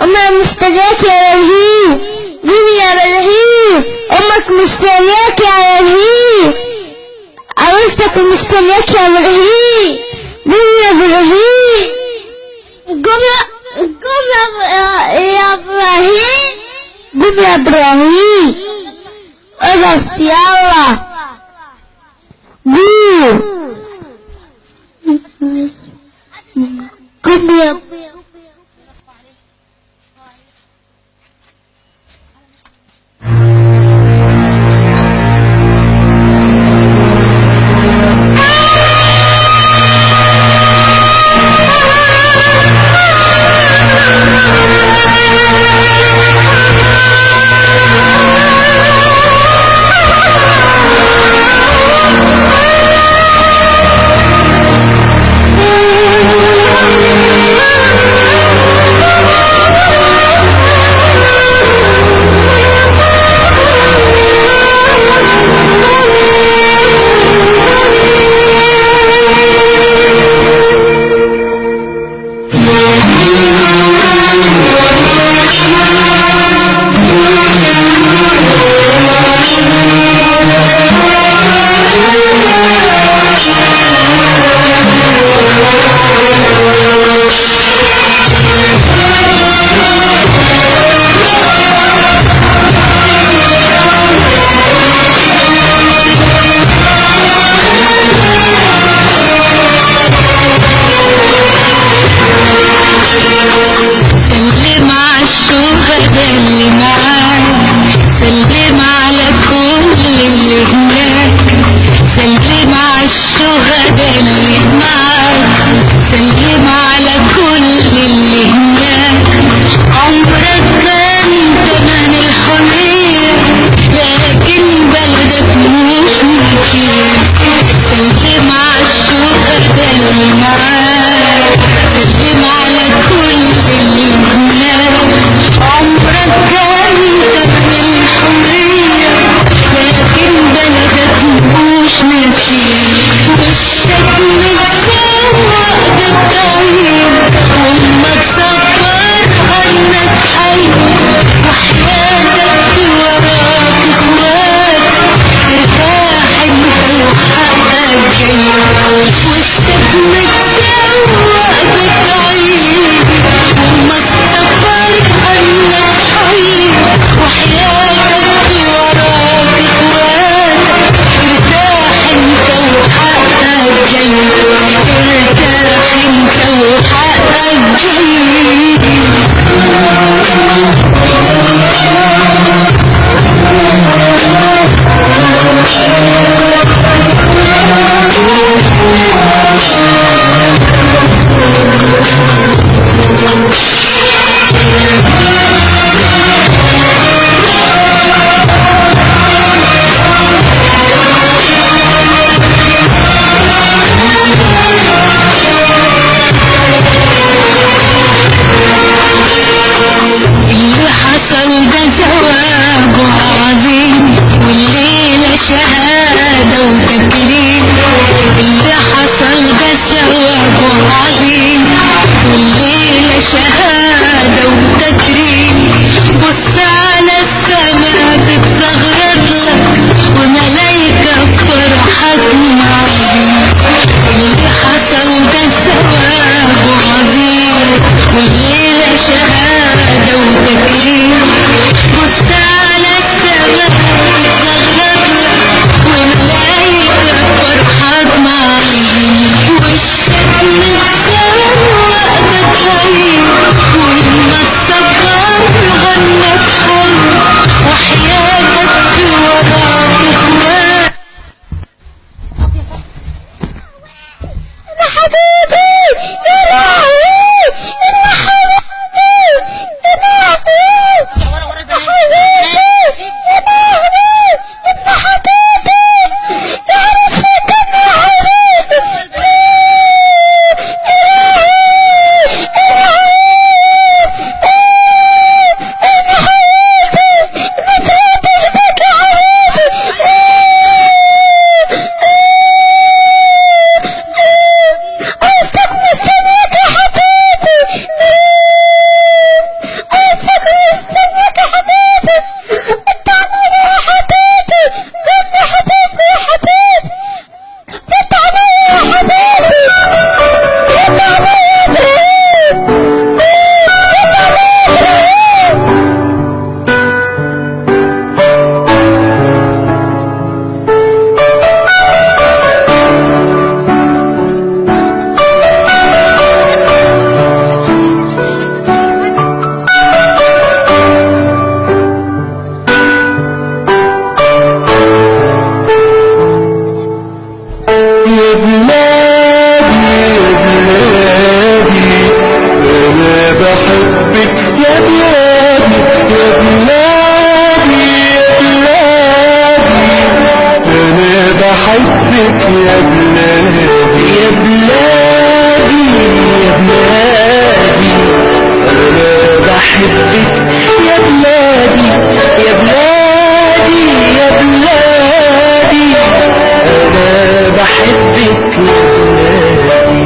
أمك مستنياك يا رهيب. مين يا رهيب؟ أمك مستنياك يا رهيب. عروستك مستنياك يا رهيب. مين يا رهيب؟ قوم يا إبراهيم. قوم يا إبراهيم. اقف يلا. قوم يا حبيبي يا لهوي. يا بلادي يا بلادي يا بلادي أنا بحبك يا بلادي يا بلادي يا بلادي أنا بحبك يا بلادي.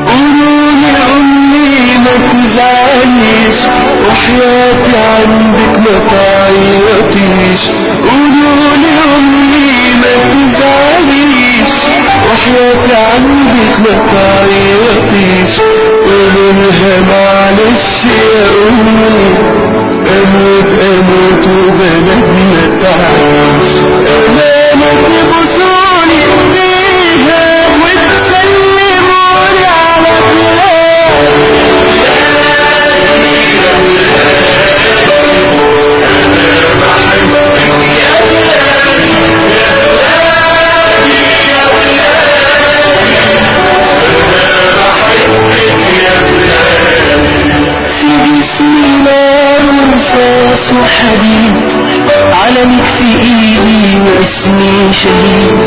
قولولي أمي ما تزعليش وحياتي عندك ما تعيطيش. قولولي أمي ما تزعليش وحياتي عندك ما تعيطيش. قولولها معلش يا أمي أموت أموت وبلدنا تعيش. أمانة تبوسوني إيديها وتسلموني على بلادي. رصاص وحديد علمك في ايدي واسمي شهيد.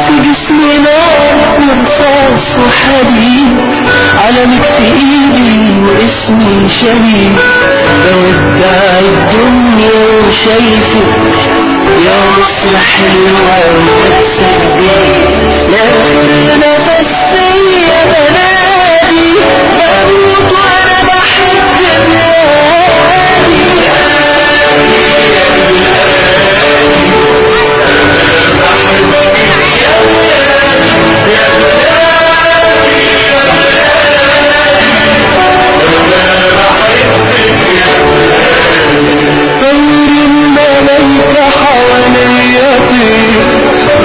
في جسمي نار ورصاص وحديد علمك في ايدي واسمي شهيد. بودع الدنيا وشايفك يا مصر حلوة ولابسة جديد. لاخر نفس فيا بنادي بموت وانا بحب بلادي.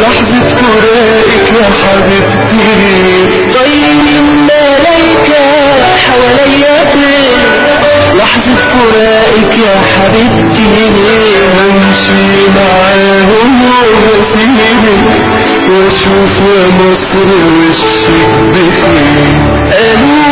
لحظة فراقك يا حبيبتي طير الملايكة حواليا طير. لحظة فراقك يا حبيبتي همشي معاهم واسيبك واشوف يا مصر وشك بخير. قالوا